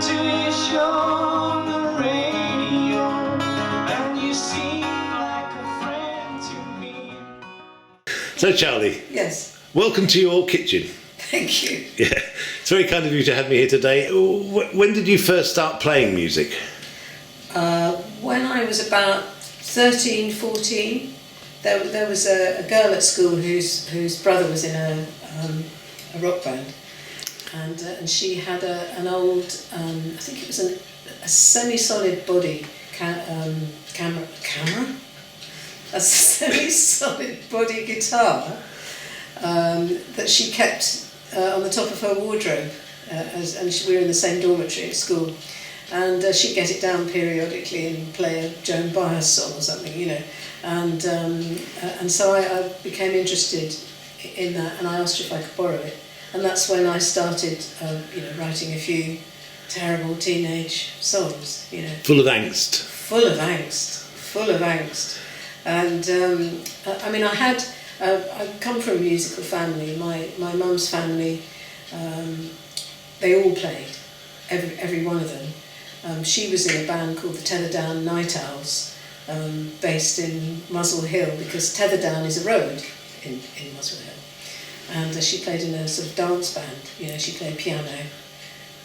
to your show on the radio, and you seem like a friend to me. So Charlie, Yes, welcome to your kitchen. thank you. Yeah, it's very kind of you to have me here today. When did you first start playing music? When I was about 13, 14, there was a girl at school whose brother was in a rock band, and she had an old, I think it was a semi-solid body camera, a semi-solid body guitar that she kept on the top of her wardrobe, we were in the same dormitory at school. And she'd get it down periodically and play a Joan Baez song or something, you know. And so I became interested in that, and I asked her if I could borrow it. And that's when I started, writing a few terrible teenage songs, you know. Full of angst. Full of angst. And I mean, I come from a musical family. My mum's family, they all played, every one of them. She was in a band called the Tetherdown Night Owls, based in Muswell Hill, because Tetherdown is a road in Muswell Hill. And she played in a sort of dance band, you know, she played piano.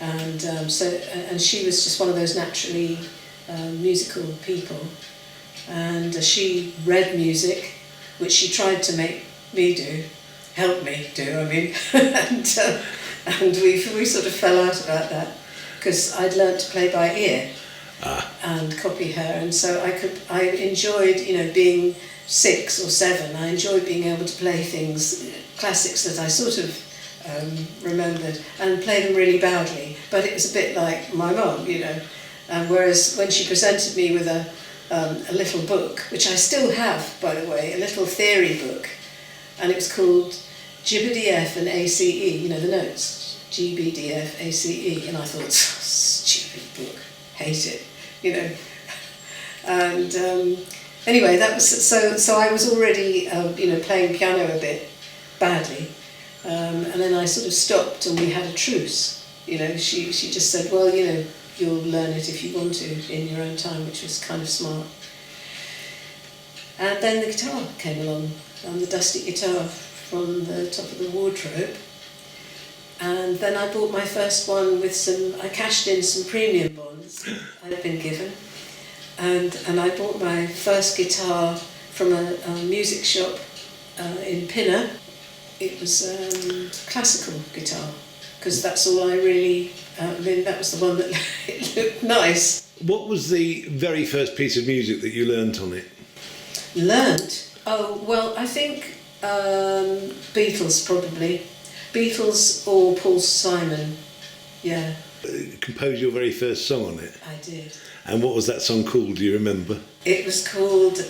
And and she was just one of those naturally musical people. And she read music, which she tried to make me do, help me do, I mean. and we sort of fell out about that, because I'd learnt to play by ear and copy her, and so I enjoyed, you know, being 6 or 7. I enjoyed being able to play things, classics that I sort of remembered, and play them really badly. But it was a bit like my mum, you know. Whereas when she presented me with a little book, which I still have, by the way, a little theory book, and it was called GBDF and ACE, you know, the notes. GBDF, ACE, and I thought, stupid book, hate it, you know. And anyway, that was so I was already playing piano a bit badly, and then I sort of stopped, and we had a truce. You know, she just said, well, you know, you'll learn it if you want to in your own time, which was kind of smart. And then the guitar came along, the dusty guitar from the top of the wardrobe. And then I bought my first one I cashed in some premium bonds I'd been given. And I bought my first guitar from a music shop in Pinner. It was classical guitar, because that's all I really, that was the one that it looked nice. What was the very first piece of music that you learnt on it? Learnt? Oh, well, I think Beatles probably. Beatles or Paul Simon, yeah. Composed your very first song on it? I did. And what was that song called, do you remember? It was called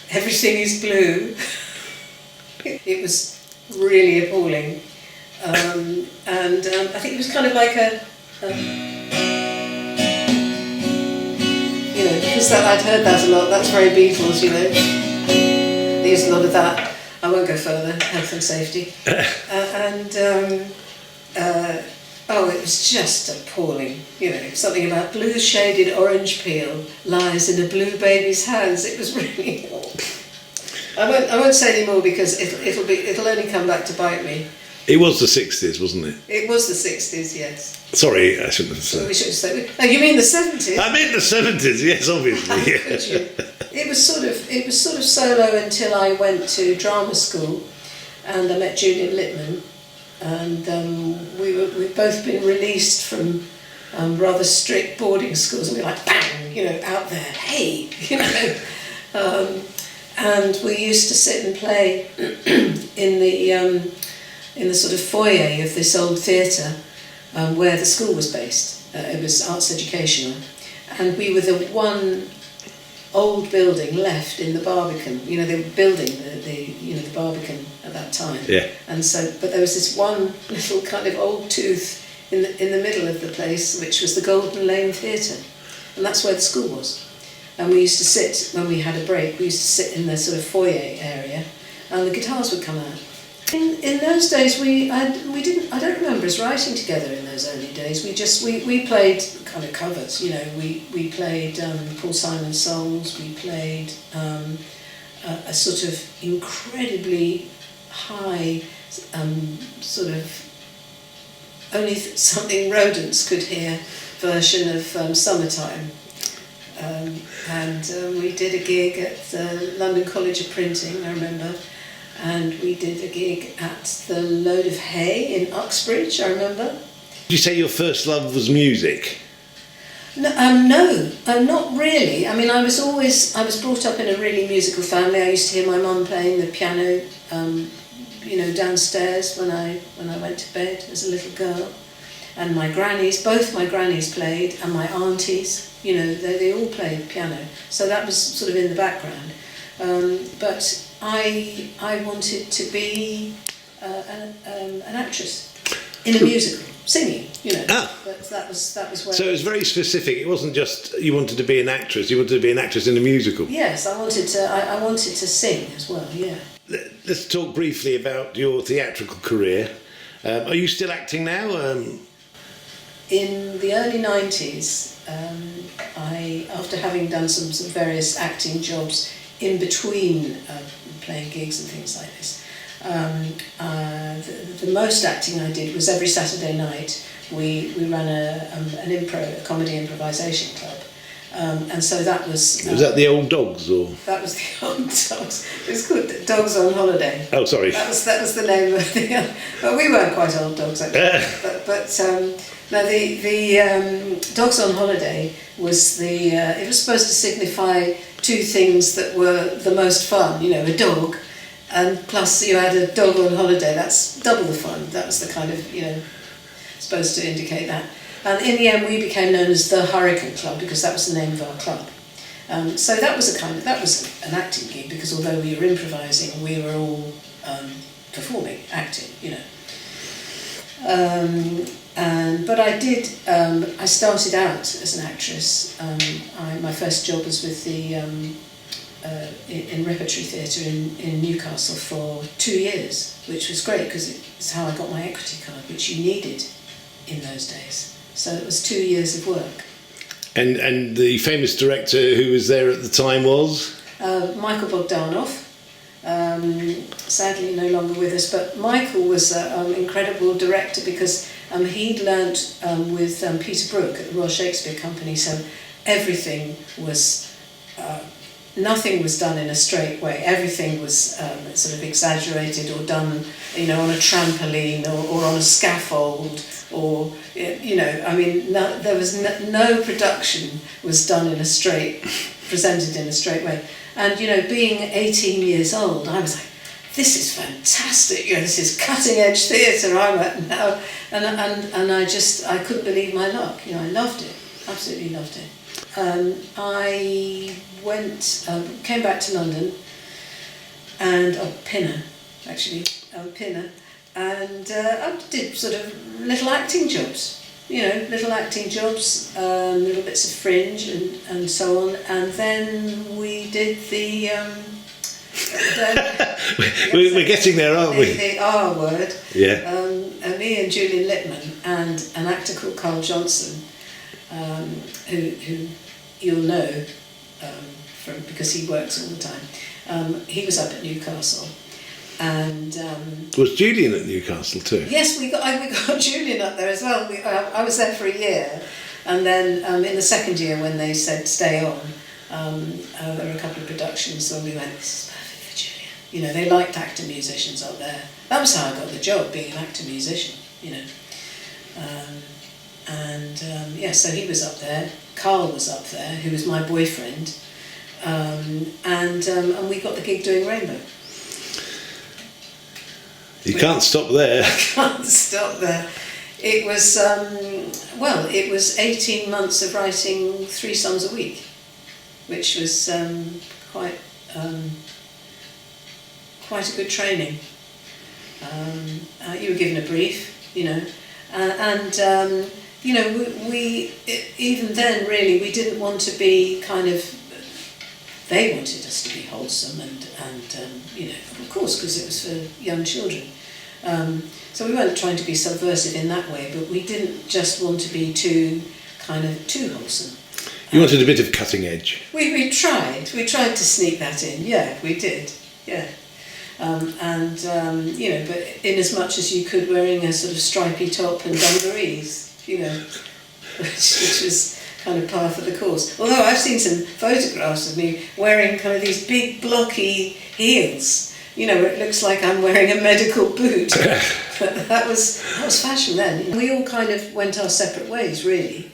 Everything is Blue. It was really appalling. And I think it was kind of like you know, because I'd heard that a lot, that's very Beatles, you know. There's a lot of that. I won't go further, health and safety. It was just appalling. You know, something about blue shaded orange peel lies in a blue baby's hands. It was really. I won't say any more, because it'll only come back to bite me. It was the 60s, wasn't it? It was the 60s, yes. Sorry, I shouldn't have said. We should say. Oh, you mean the 70s? I meant the 70s, yes, obviously. Yeah. Could you? It was sort of solo until I went to drama school, and I met Julian Lippmann, and we'd both been released from rather strict boarding schools, and we were like, bang, you know, out there, hey, you know. And we used to sit and play in the sort of foyer of this old theatre where the school was based. It was arts educational, and we were the one old building left in the Barbican. You know, they were building the Barbican at that time. Yeah. And so, but there was this one little kind of old tooth in the middle of the place, which was the Golden Lane Theatre, and that's where the school was. And we used to sit, when we had a break, we used to sit in the sort of foyer area, and the guitars would come out. In those days, we didn't. I don't remember us writing together in those early days. We played kind of covers. You know, we played Paul Simon songs. We played a sort of incredibly high sort of only something rodents could hear version of Summertime. And we did a gig at the London College of Printing, I remember. And we did a gig at the Load of Hay in Uxbridge, I remember. Did you say your first love was music? No, not really. I mean, I was brought up in a really musical family. I used to hear my mum playing the piano, you know, downstairs when I went to bed as a little girl. And my grannies, both my grannies played, and my aunties, you know, they all played piano. So that was sort of in the background. But I wanted to be an actress in a musical, singing, you know. But that was where. So it was very specific. It wasn't just you wanted to be an actress. You wanted to be an actress in a musical. Yes, I wanted to sing as well. Yeah. Let's talk briefly about your theatrical career. Are you still acting now? In the early 90s, after having done some various acting jobs in between playing gigs and things like this, the most acting I did was every Saturday night we ran a comedy improvisation club. And so that was... was that the Old Dogs, or...? That was the Old Dogs. It was called Dogs on Holiday. Oh, sorry. That was the name of the... Well, we weren't quite old dogs, actually. No, the Dogs on Holiday was it was supposed to signify two things that were the most fun. You know, a dog, and plus you had a dog on holiday. That's double the fun. That was the kind of, you know, supposed to indicate that. And in the end, we became known as the Hurricane Club because that was the name of our club. So that was an acting gig because although we were improvising, we were all performing, acting, you know. But I started out as an actress. My first job was with in repertory theatre in Newcastle for 2 years, which was great because it's how I got my equity card, which you needed in those days. So it was 2 years of work. And the famous director who was there at the time was? Michael Bogdanov. Sadly no longer with us, but Michael was an incredible director because he'd learnt with Peter Brook at the Royal Shakespeare Company, so everything was, nothing was done in a straight way. Everything was sort of exaggerated or done, you know, on a trampoline or on a scaffold, or, you know, I mean, there was no production was done in a straight, presented in a straight way. And, you know, being 18 years old, I was like, this is fantastic, you know, this is cutting edge theatre I'm at now. And I couldn't believe my luck, you know, I loved it, absolutely loved it. I came back to London, and Pinner, and I did sort of little acting jobs. You know, little acting jobs, little bits of fringe and so on, and then we did we're getting there, aren't we? The R word. Yeah. Me and Julian Lippmann and an actor called Carl Johnson, who you'll know because he works all the time. He was up at Newcastle. And was Julian at Newcastle too? Yes, we got Julian up there as well. I was there for a year, and then in the second year when they said stay on, there were a couple of productions, and we went, this is perfect for Julian. You know, they liked actor musicians up there. That was how I got the job, being an actor musician. You know, so he was up there. Carl was up there, who was my boyfriend, and we got the gig doing Rainbow. You can't stop there. Can't stop there. It was, it was 18 months of writing 3 songs a week, which was quite a good training. You were given a brief, you know, you know, we even then really we didn't want to be kind of. They wanted us to be wholesome and you know, of course, because it was for young children. So we weren't trying to be subversive in that way, but we didn't just want to be too wholesome. You wanted a bit of cutting edge. We tried to sneak that in, yeah, we did, yeah. But in as much as you could, wearing a sort of stripy top and dungarees, which was kind of par for the course. Although I've seen some photographs of me wearing kind of these big blocky heels, where it looks like I'm wearing a medical boot. But that was fashion then. We all kind of went our separate ways, really.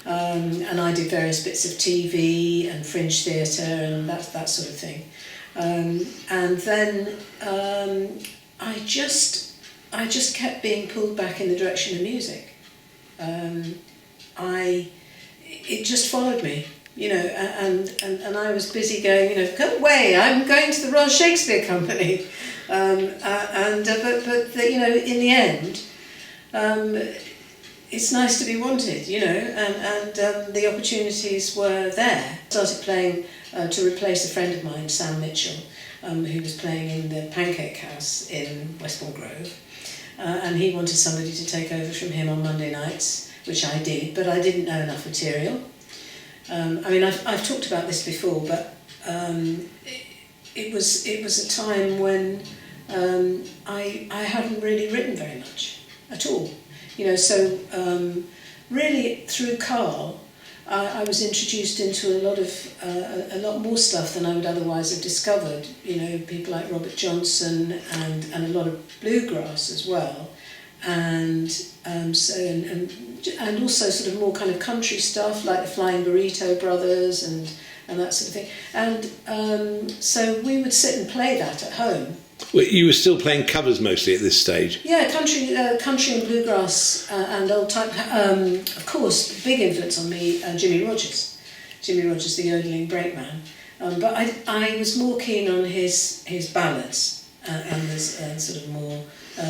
And I did various bits of TV and fringe theatre and that sort of thing. And then I just kept being pulled back in the direction of music. It just followed me, and I was busy going, go away, I'm going to the Royal Shakespeare Company. But in the end, it's nice to be wanted, and the opportunities were there. I started playing to replace a friend of mine, Sam Mitchell, who was playing in the Pancake House in Westbourne Grove, and he wanted somebody to take over from him on Monday nights, which I did, but I didn't know enough material. I've talked about this before, but it was a time when I hadn't really written very much at all. So really through Carl, I was introduced into a lot more stuff than I would otherwise have discovered. People like Robert Johnson and a lot of bluegrass as well, and also sort of more kind of country stuff like the Flying Burrito Brothers and that sort of thing. And so we would sit and play that at home. Well, you were still playing covers mostly at this stage? Yeah, country and bluegrass and old type. Of course, big influence on me, Jimmy Rogers, the yodeling brakeman. But I was more keen on his ballads and his sort of more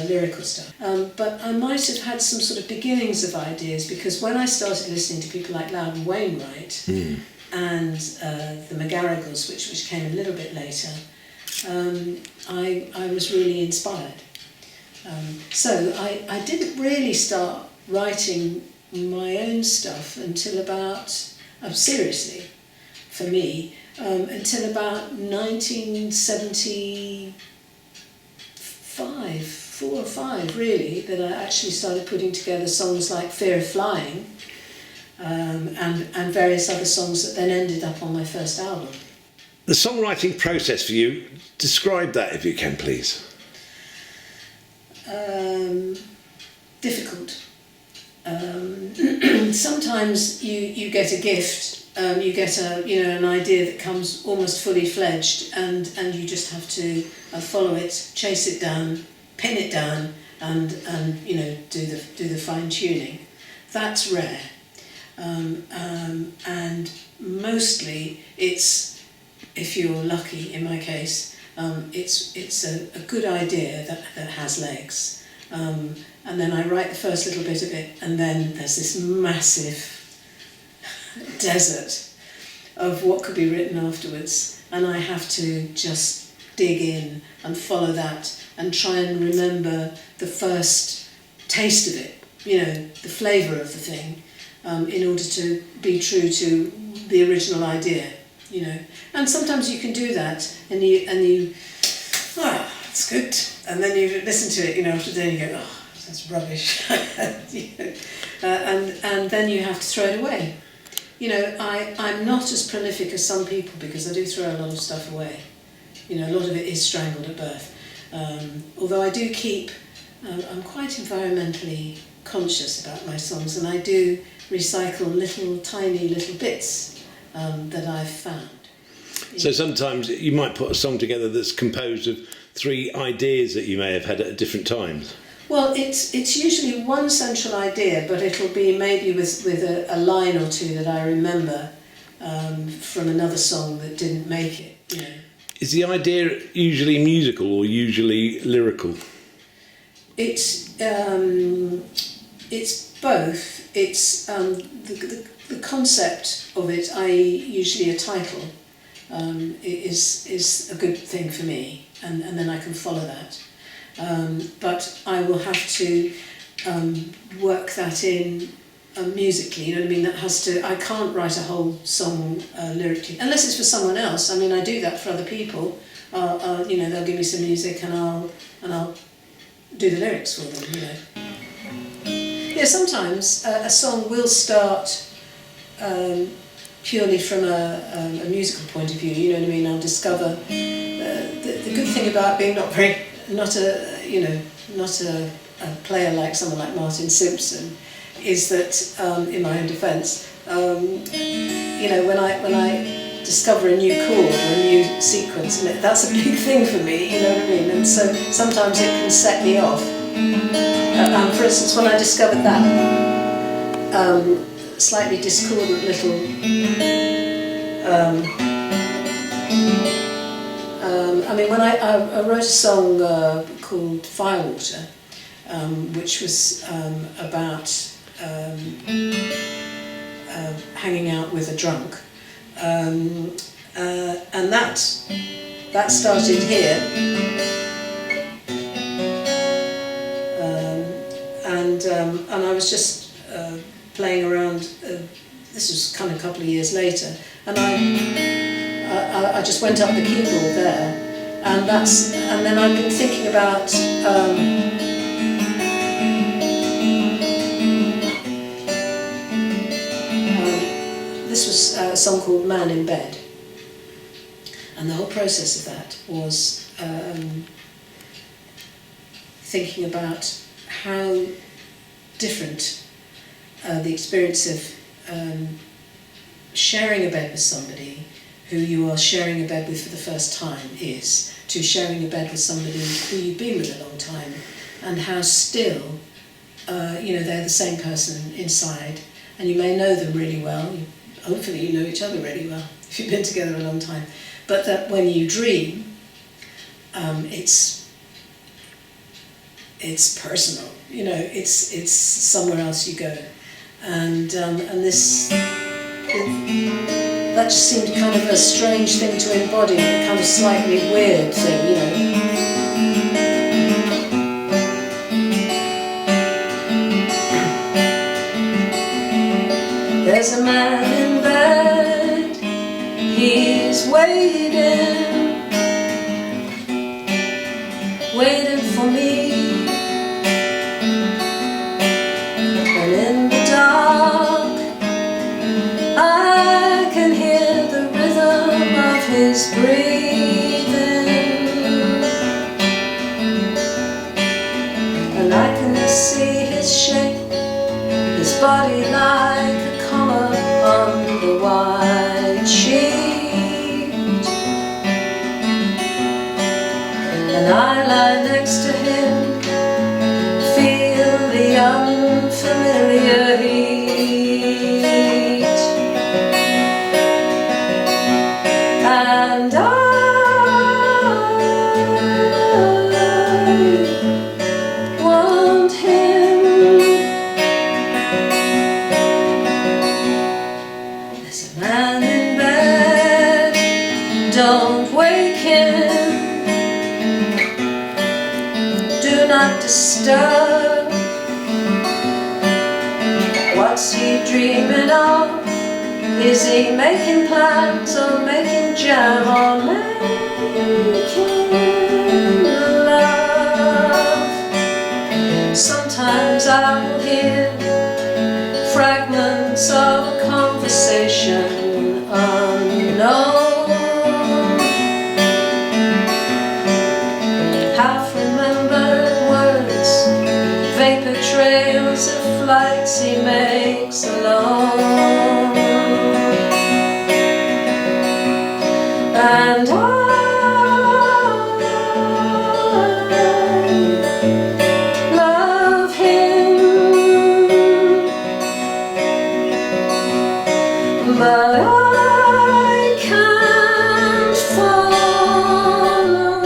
lyrical stuff. But I might have had some sort of beginnings of ideas, because when I started listening to people like Loudon Wainwright and the McGarrigles, which came a little bit later, I was really inspired. So I didn't really start writing my own stuff until about, seriously, for me, until about 1975, 4 or 5 really, that I actually started putting together songs like Fear of Flying and various other songs that then ended up on my first album. The songwriting process for you, describe that if you can, please. Difficult. Sometimes you get a gift, you get an idea that comes almost fully fledged, and you just have to follow it, chase it down, pin it down, and do the fine tuning. That's rare, and mostly it's, if you're lucky, in my case, it's a good idea that has legs. And then I write the first little bit of it, and then there's this massive desert of what could be written afterwards, and I have to just dig in and follow that and try and remember the first taste of it, the flavour of the thing, in order to be true to the original idea. And sometimes you can do that, and you it's good, and then you listen to it, after a day, and you go, oh, that's rubbish, and then you have to throw it away. I'm not as prolific as some people, because I do throw a lot of stuff away. A lot of it is strangled at birth. Although I do keep, I'm quite environmentally conscious about my songs, and I do recycle tiny little bits that I've found. So sometimes you might put a song together that's composed of 3 ideas that you may have had at different times. Well, it's usually one central idea, but it'll be maybe with a line or two that I remember from another song that didn't make it. Is the idea usually musical or usually lyrical? It's both. It's the concept of it, i.e. usually a title, is a good thing for me, and then I can follow that. but I will have to work that in musically, you know what I mean? That has to. I can't write a whole song lyrically unless it's for someone else. I mean, I do that for other people. You know, they'll give me some music and I'll do the lyrics for them. You know. Yeah, sometimes a song will start purely from a musical point of view. You know what I mean? I'll discover the good thing about being not a player like someone like Martin Simpson is that, in my own defence, you know, when I discover a new chord or a new sequence, and that's a big thing for me, you know what I mean? And so sometimes it can set me off. For instance, when I discovered that slightly discordant little I mean, when I wrote a song called Firewater, which was about hanging out with a drunk, and that started here, and I was just playing around. This was kind of a couple of years later, and I just went up the keyboard there, and then I've been thinking about. This was a song called Man in Bed, and the whole process of that was thinking about how different the experience of sharing a bed with somebody who you are sharing a bed with for the first time is to sharing a bed with somebody who you've been with a long time, and how still you know, they're the same person inside, and you may know them really well. Hopefully you know each other really well if you've been together a long time, but that when you dream, it's personal. You know, it's somewhere else you go, and this that just seemed kind of a strange thing to embody, a kind of slightly weird thing, you know. There's a man in bed, he's waiting for me, and in the dark I can hear the rhythm of his breathing, and I can see his shape, his body like a color on the white sheet, and I lie next to him, feel the unfamiliar heat, and I want him. There's a man in bed, don't wake him, do not disturb. What's he dreaming of? Is he making plans or making jam or making love? Sometimes I'll hear fragments of a conversation unknown, half-remembered words, vapor trails of flights he makes alone, and I love him, but I can't follow.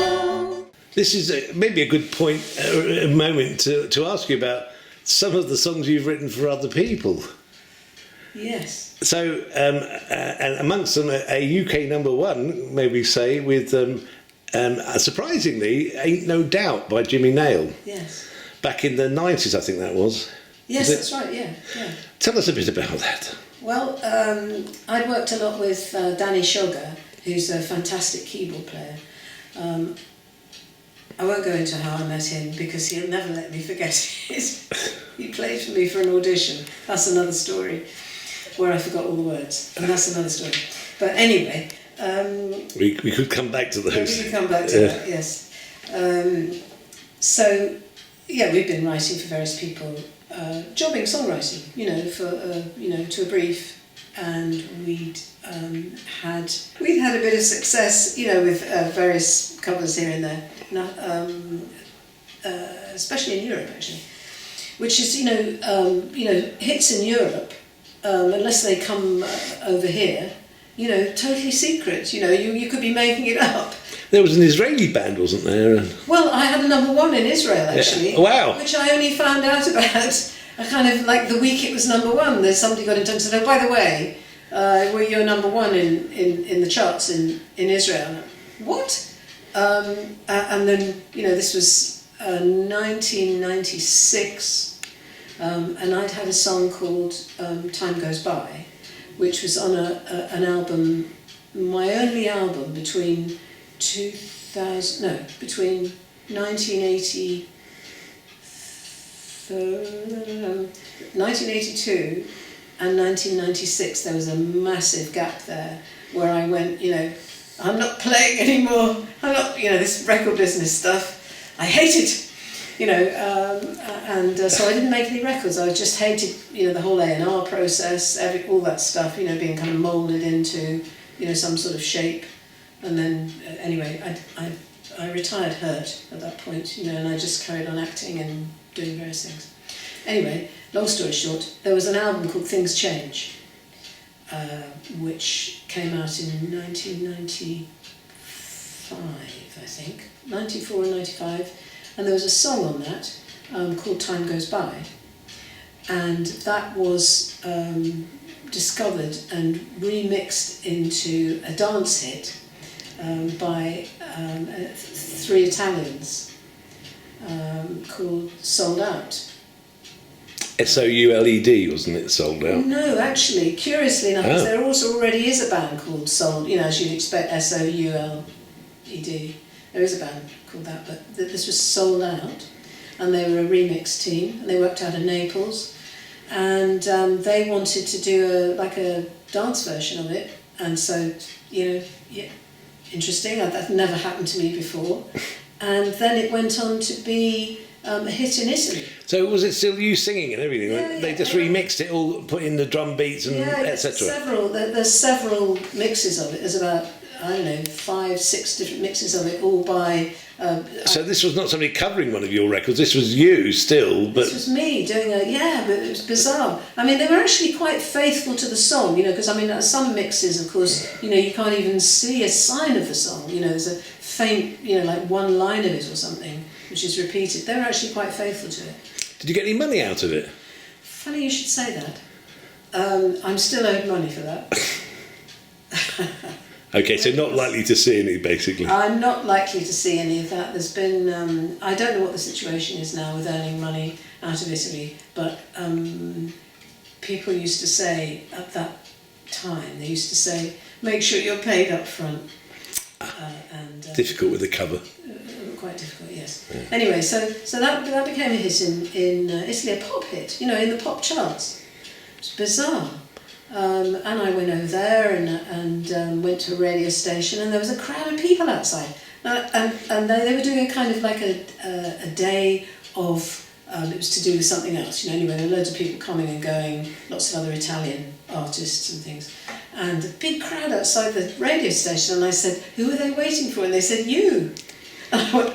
This is maybe a good point, a moment to ask you about some of the songs you've written for other people. Yes. So, and amongst them, a UK number one, maybe say, with Surprisingly, Ain't No Doubt by Jimmy Nail. Yes. Back in the 90s, I think that was. Yes, Is it? that's right, yeah. Tell us a bit about that. Well, I'd worked a lot with Danny Sugar, who's a fantastic keyboard player. I won't go into how I met him because he'll never let me forget it. He played for me for an audition. That's another story, where I forgot all the words, and that's another story. But anyway... we could come back to those. We could come back to that, yes. So, yeah, we've been writing for various people, jobbing songwriting, to a brief, and we'd had a bit of success, with various covers here and there, especially in Europe actually, which is hits in Europe, unless they come over here. Totally secret. You could be making it up. There was an Israeli band, wasn't there? Well, I had a number one in Israel, actually. Yeah. Wow. Which I only found out about, kind of like the week it was number one. There's somebody got in touch and said, oh, by the way, you're number one in the charts in Israel. And what? And then, this was 1996, and I'd had a song called Time Goes By, which was on an album, my only album between 1982 and 1996. There was a massive gap there where I went, I'm not playing anymore. I'm not, this record business stuff. I hate it. So I didn't make any records. I just hated, the whole A&R process, all that stuff, being kind of moulded into, some sort of shape. And then, anyway, I retired hurt at that point, and I just carried on acting and doing various things. Anyway, long story short, there was an album called Things Change, which came out in 1995, I think, 94 and 95. And there was a song on that called Time Goes By, and that was discovered and remixed into a dance hit by three Italians called Sold Out. SOULED, wasn't it? Sold Out? No, actually, curiously enough, there also already is a band called Sold, as you'd expect, SOULED. There is a band called that, but this was Sold Out, and they were a remix team, and they worked out of Naples, and they wanted to do a dance version of it, and so, interesting, that never happened to me before, and then it went on to be a hit in Italy. So was it still you singing and everything? Yeah, They just remixed it all, put in the drum beats and etc. There's several mixes of it. There's about, 5-6 different mixes of it, all by... so this was not somebody covering one of your records, this was you still, but... This was me doing but it was bizarre. I mean, they were actually quite faithful to the song, because, some mixes, of course, you can't even see a sign of the song, there's a faint, like one line of it or something, which is repeated. They were actually quite faithful to it. Did you get any money out of it? Funny you should say that. I'm still owed money for that. Okay, so not likely to see any, basically. I'm not likely to see any of that. There's been, I don't know what the situation is now with earning money out of Italy, but people used to say at that time, they used to say, make sure you're paid up front. Difficult with the cover. Quite difficult, yes. Yeah. Anyway, so that became a hit in Italy, a pop hit, in the pop charts. It's bizarre. And I went over there and went to a radio station, and there was a crowd of people outside. And they were doing a kind of like a day of, it was to do with something else. Anyway, there were loads of people coming and going, lots of other Italian artists and things. And a big crowd outside the radio station, and I said, who are they waiting for? And they said, you. And I went,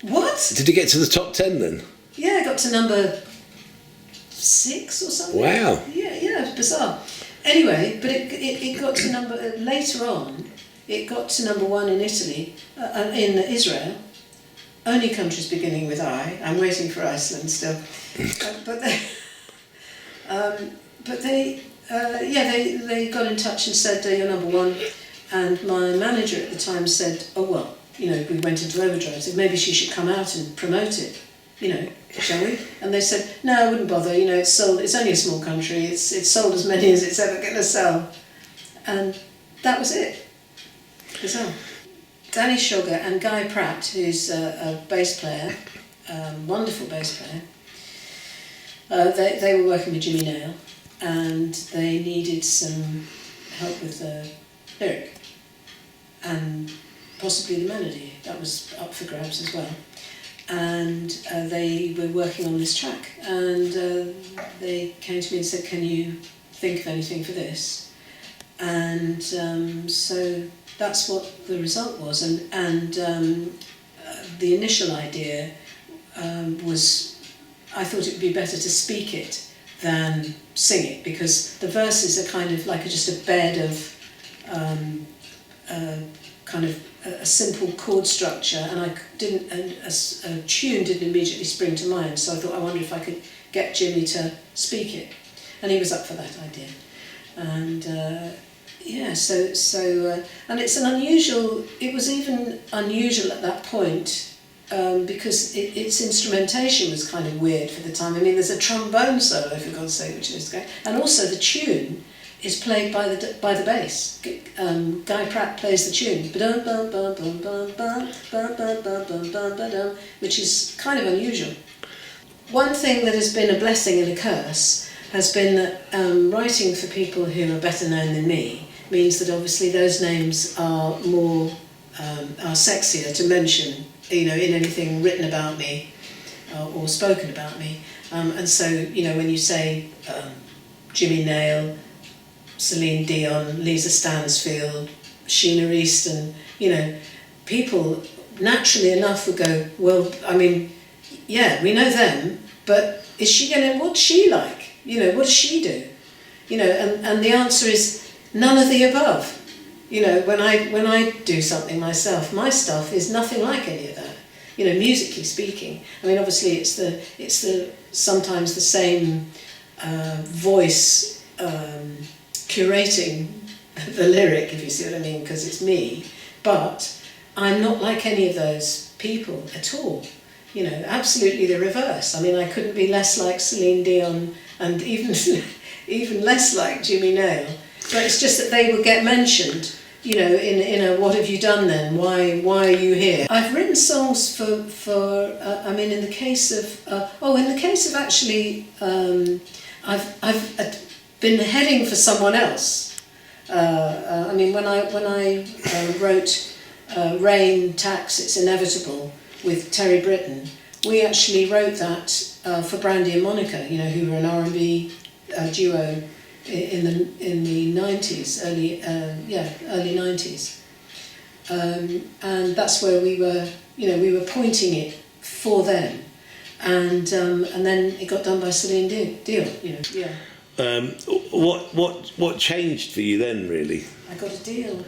what? Did you get to the top 10 then? Yeah, I got to number 6 or something. Wow. Yeah, it was bizarre. Anyway, but it got to later on, it got to number 1 in Italy, in Israel. Only countries beginning with I. I'm waiting for Iceland still. But they got in touch and said, you're number 1 And my manager at the time said, oh well, you know, we went into overdrive, said maybe she should come out and promote it, you know, shall we? And they said, no, I wouldn't bother, you know, it's sold, it's only a small country, it's sold as many as it's ever going to sell. And that was it. Bizarre. Danny Sugar and Guy Pratt, who's a bass player, wonderful bass player, they were working with Jimmy Nail, and they needed some help with the lyric and possibly the melody. That was up for grabs as well. And they were working on this track, and they came to me and said, can you think of anything for this? And so that's what the result was. And the initial idea was, I thought it would be better to speak it than sing it, because the verses are kind of like just a bed of kind of a simple chord structure, and I didn't, a tune didn't immediately spring to mind, so I thought, I wonder if I could get Jimmy to speak it, and he was up for that idea. And yeah, so and it's an unusual, it was even unusual at that point, because its instrumentation was kind of weird for the time. I mean, there's a trombone solo, for God's sake, which is great, and also the tune is played by the bass. Guy Pratt plays the tune, which is kind of unusual. One thing that has been a blessing and a curse has been that writing for people who are better known than me means that obviously those names are more are sexier to mention, you know, in anything written about me or spoken about me. And so, you know, when you say Jimmy Nail, Celine Dion, Lisa Stansfield, Sheena Easton, you know, people naturally enough would go, well, I mean, yeah, we know them, but is she going to, what's she like? You know, what does she do? You know, and the answer is none of the above. You know, when I do something myself, my stuff is nothing like any of that. You know, musically speaking. I mean, obviously it's the sometimes the same voice curating the lyric, if you see what I mean, because it's me. But I'm not like any of those people at all. You know, absolutely the reverse. I mean, I couldn't be less like Celine Dion and even less like Jimmy Nail. But it's just that they would get mentioned, you know, in a what have you done then? Why are you here? I've written songs for I mean, in the case of actually, I've been heading for someone else. I mean, when I wrote Rain, Tax, It's Inevitable with Terry Britton, we actually wrote that for Brandy and Monica, you know, who were an R&B duo in the 90s, early 90s, and that's where we were pointing it for them, and then it got done by Celine Dion, you know, yeah. What changed for you then, really? I got a deal.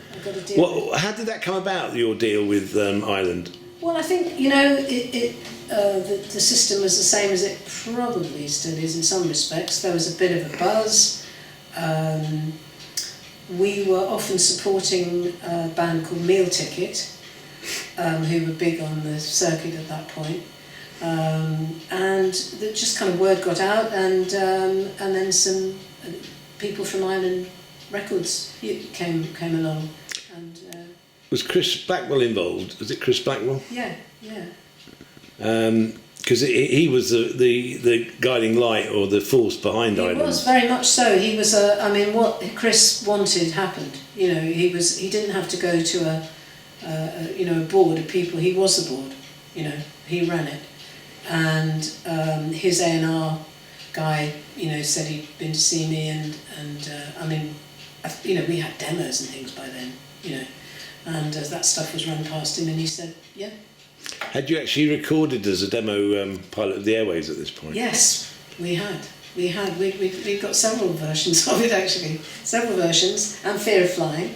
How did that come about, your deal with Ireland? Well, I think, you know, the system was the same as it probably still is in some respects. There was a bit of a buzz. We were often supporting a band called Meal Ticket, who were big on the circuit at that point. And just kind of word got out, and then some people from Island Records came along. And was Chris Blackwell involved? Was it Chris Blackwell? Yeah. Because he was the guiding light or the force behind Island. He was very much so. He was I mean, what Chris wanted happened. You know, he didn't have to go to a board of people. He was the board. You know, he ran it. And his A&R guy, you know, said he'd been to see me, and I mean, you know, we had demos and things by then, you know, and that stuff was run past him, and he said, yeah. Had you actually recorded as a demo pilot of the Airwaves at this point? Yes, we had. We've got several versions of it, actually, several versions, and Fear of Flying.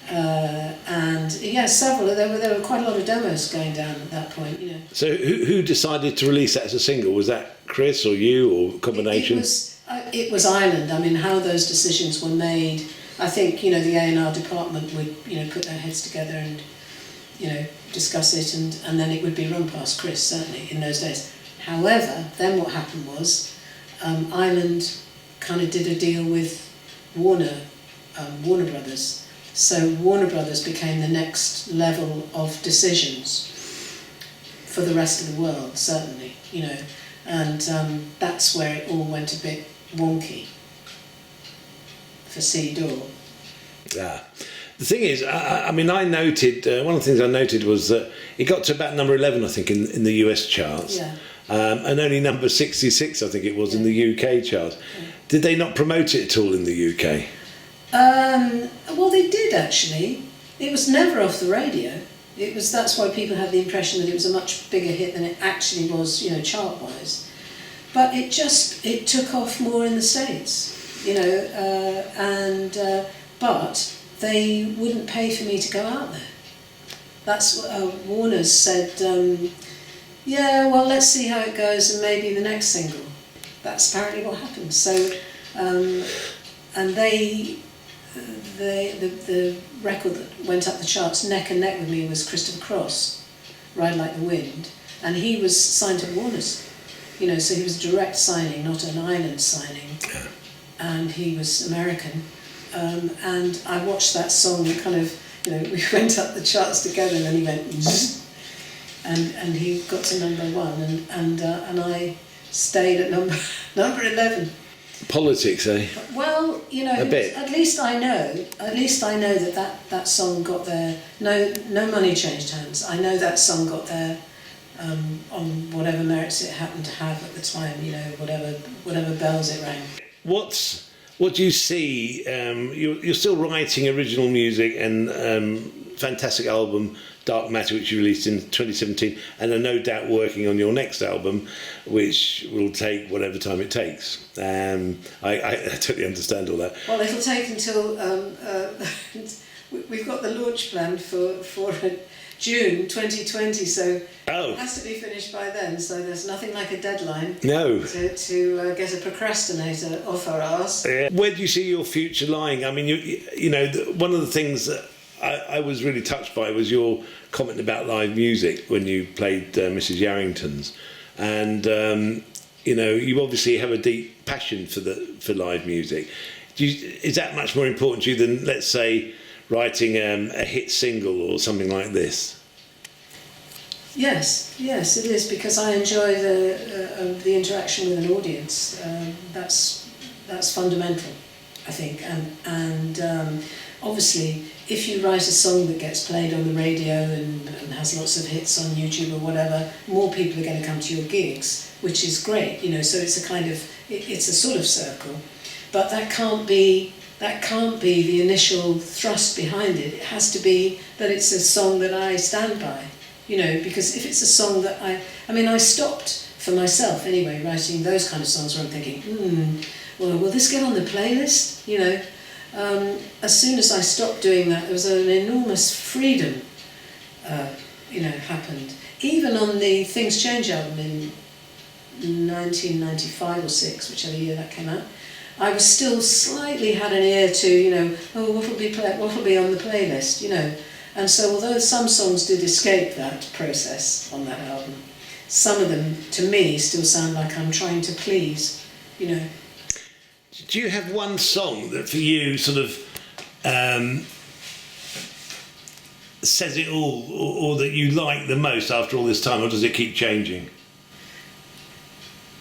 And yeah, several. There were quite a lot of demos going down at that point, you know. So who decided to release that as a single? Was that Chris or you, or a combination? It was Ireland. I mean, how those decisions were made I think, the A&R department would, put their heads together and, discuss it, and then it would be run past Chris, certainly, in those days. However, then what happened was, Island kind of did a deal with Warner Brothers. So Warner Brothers became the next level of decisions for the rest of the world, certainly, and that's where it all went a bit wonky for Dore. Yeah. The thing is, I noted, one of the things I noted was that it got to about number 11, I think, in the US charts. Yeah. And only number 66, I think it was, in the UK charts. Yeah. Did they not promote it at all in the UK? Well, they did, actually. It was never off the radio. That's why people had the impression that it was a much bigger hit than it actually was, chart-wise. But it took off more in the States, but they wouldn't pay for me to go out there. That's what Warner's said, yeah, well, let's see how it goes and maybe the next single. That's apparently what happened. So, and the record that went up the charts neck and neck with me was Christopher Cross, Ride Like the Wind, and he was signed to Warner's, so he was direct signing, not an Island signing, and he was American, and I watched that song kind of, we went up the charts together, and then he went, and he got to number 1, and I stayed at number 11. Politics, eh? Well, a bit. At least I know that song got there. No money changed hands. I know that song got there on whatever merits it happened to have at the time. Whatever bells it rang. What do you see? You're still writing original music and fantastic album Dark Matter, which you released in 2017, and are no doubt working on your next album, which will take whatever time it takes. I totally understand all that. Well, it'll take until we've got the launch planned for June 2020, so it has to be finished by then. So there's nothing like a deadline. No. To get a procrastinator off our arse. Yeah. Where do you see your future lying? I mean, one of the things that I was really touched by was your comment about live music when you played Mrs. Yarrington's, and you obviously have a deep passion for live music. Is that much more important to you than, let's say, writing a hit single or something like this? Yes, it is, because I enjoy the interaction with an audience. That's fundamental, I think, and obviously, if you write a song that gets played on the radio and has lots of hits on YouTube or whatever, more people are going to come to your gigs, which is great, so it's a sort of circle. But that can't be the initial thrust behind it. It has to be that it's a song that I stand by, because if it's a song that I stopped for myself anyway, writing those kind of songs where I'm thinking, well, will this get on the playlist, as soon as I stopped doing that, there was an enormous freedom, happened. Even on the Things Change album in 1995 or 6, whichever year that came out, I was still slightly had an ear to, what'll be on the playlist, And so, although some songs did escape that process on that album, some of them, to me, still sound like I'm trying to please, Do you have one song that for you sort of says it all, or that you like the most after all this time, or does it keep changing?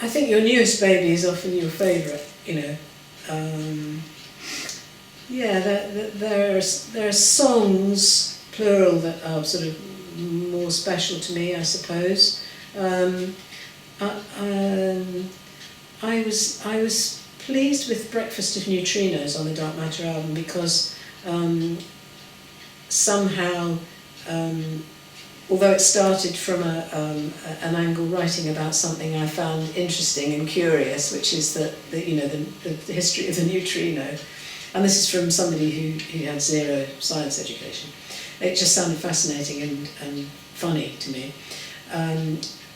I think Your Newest Baby is often your favourite, there are songs, plural, that are sort of more special to me, I suppose. I was pleased with Breakfast of Neutrinos on the Dark Matter album because somehow, although it started from an angle writing about something I found interesting and curious, which is the history of the neutrino, and this is from somebody who had zero science education. It just sounded fascinating and funny to me.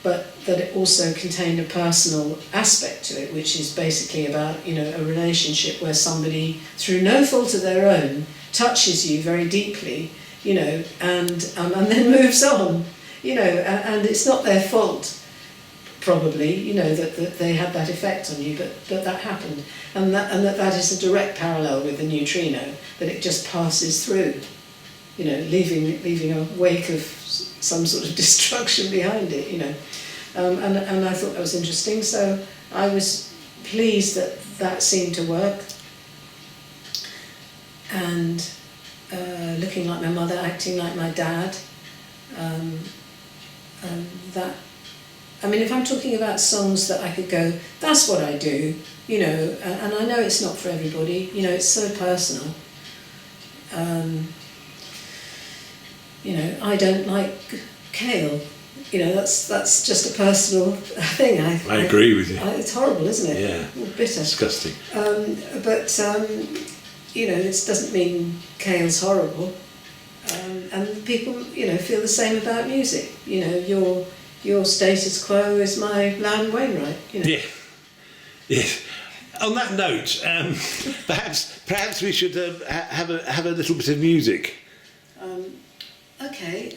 but that it also contained a personal aspect to it, which is basically about, you know, a relationship where somebody, through no fault of their own, touches you very deeply, you know, and then moves on, you know, and it's not their fault, probably, you know, that they had that effect on you, but that happened, and that is a direct parallel with the neutrino, that it just passes through, you know, leaving a wake of some sort of destruction behind it, you know, and I thought that was interesting. So I was pleased that seemed to work, and looking like my mother, acting like my dad, that. I mean, if I'm talking about songs that I could go, that's what I do, you know, and I know it's not for everybody, you know, it's so personal. You know, I don't like kale, you know, that's just a personal thing. I agree with you. It's horrible, isn't it? Yeah. Bitter. Disgusting. But you know, this doesn't mean kale's horrible. And people, you know, feel the same about music. You know, your Status Quo is my Loudon Wainwright, you know. Yeah. Yes. On that note, perhaps we should have a little bit of music. Okay.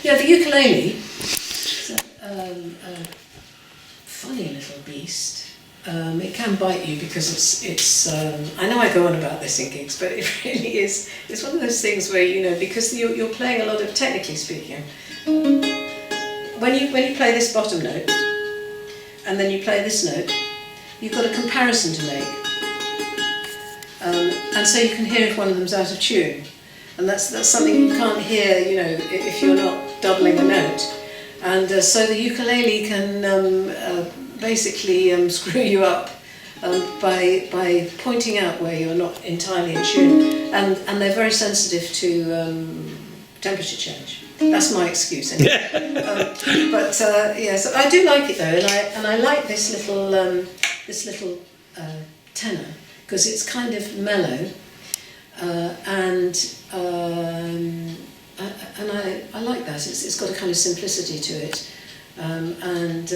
Yeah, the ukulele. It's a funny little beast. It can bite you because it's. I know I go on about this in gigs, but it really is. It's one of those things where, you know, because you're playing a lot of, technically speaking, when you play this bottom note, and then you play this note, you've got a comparison to make, and so you can hear if one of them's out of tune, and that's something you can't hear, you know, if you're not doubling a note, and so the ukulele can basically screw you up by pointing out where you're not entirely in tune, and they're very sensitive to temperature change. That's my excuse anyway. But yeah, so I do like it though, and I like this little tenor, because it's kind of mellow, and I like that. It's got a kind of simplicity to it, and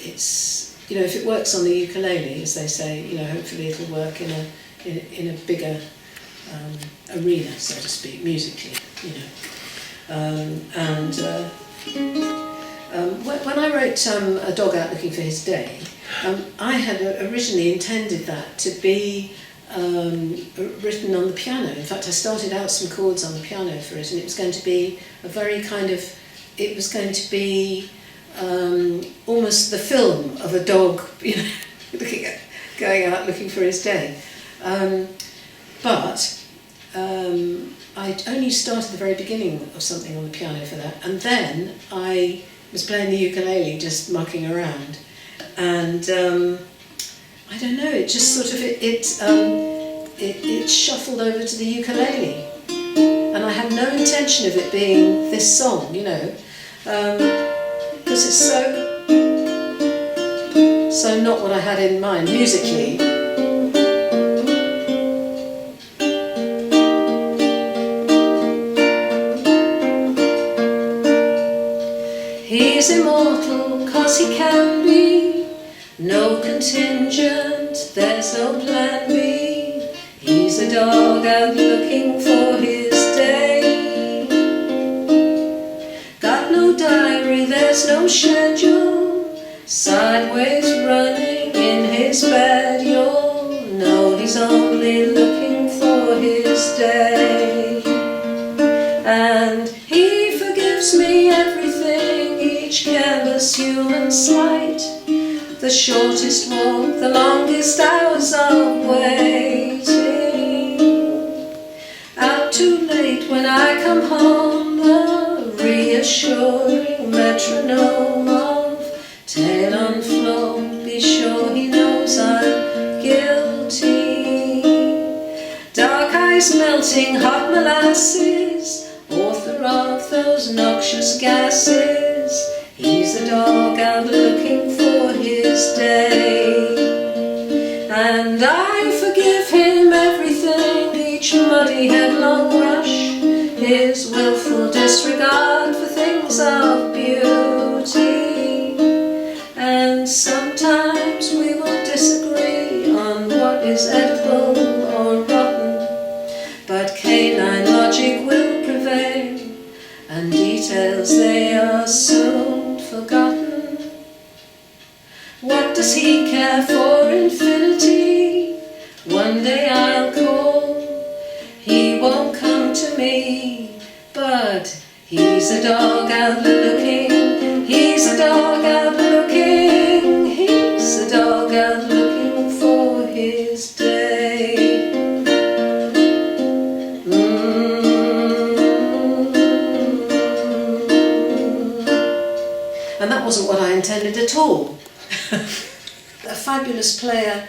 it's, you know, if it works on the ukulele, as they say, you know, hopefully it'll work in a bigger arena, so to speak, musically, you know. When I wrote A Dog Out Looking for His Day, I had originally intended that to be written on the piano. In fact, I started out some chords on the piano for it, and it was going to be a very kind of, it was going to be almost the film of a dog, you know, going out looking for his day. But I only started the very beginning of something on the piano for that, and then I was playing the ukulele, just mucking around, and I don't know, it just sort of it shuffled over to the ukulele, and I had no intention of it being this song, you know, because it's so not what I had in mind musically. He's immortal, 'cause he can be. No contingent, there's no plan B. He's a dog out looking for his day. Got no diary, there's no schedule. Sideways running in his bed, you'll know he's only looking for his day. And he forgives me everything, each careless human slight, the shortest walk, the longest hours of waiting. Out too late when I come home, the reassuring metronome of tail on floor, be sure he knows I'm guilty. Dark eyes melting hot molasses, author of those noxious gases. He's a dog out looking for his day. And I forgive him everything, each muddy headlong rush, his willful disregard for things of beauty. And sometimes we will disagree on what is edible or rotten, but canine logic will prevail, and details they are soon forgotten. What does he care for infinity? One day I'll call, he won't come to me, but he's a dog out looking, he's a dog out looking, he's a dog out looking for his day. And that wasn't what I intended at all. A fabulous player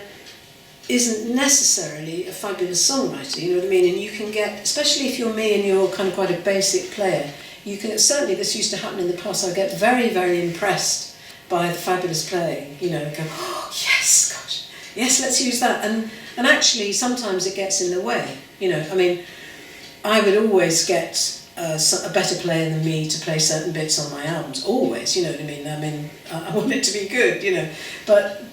isn't necessarily a fabulous songwriter, you know what I mean? And you can get, especially if you're me and you're kind of quite a basic player, you can, certainly this used to happen in the past, I get very, very impressed by the fabulous playing, you know, go, oh yes, gosh, yes, let's use that. And actually sometimes it gets in the way, you know, I mean, I would always get a better player than me to play certain bits on my albums, always, you know what I mean? I mean, I want it to be good, you know, but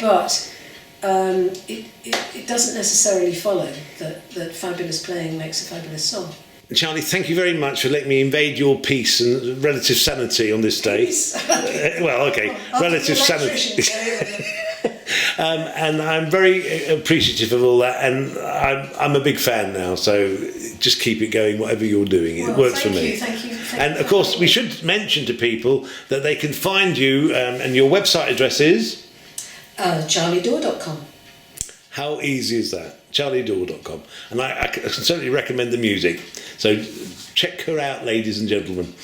it doesn't necessarily follow that fabulous playing makes a fabulous song. Charlie, thank you very much for letting me invade your peace and relative sanity on this day. Well, okay, relative sanity. And I'm very appreciative of all that, and I'm a big fan now, so just keep it going, whatever you're doing. It works for me. Thank you. And of course, we should mention to people that they can find you, and your website address is? CharlieDore.com. How easy is that? CharlieDore.com. And I can certainly recommend the music. So check her out, ladies and gentlemen.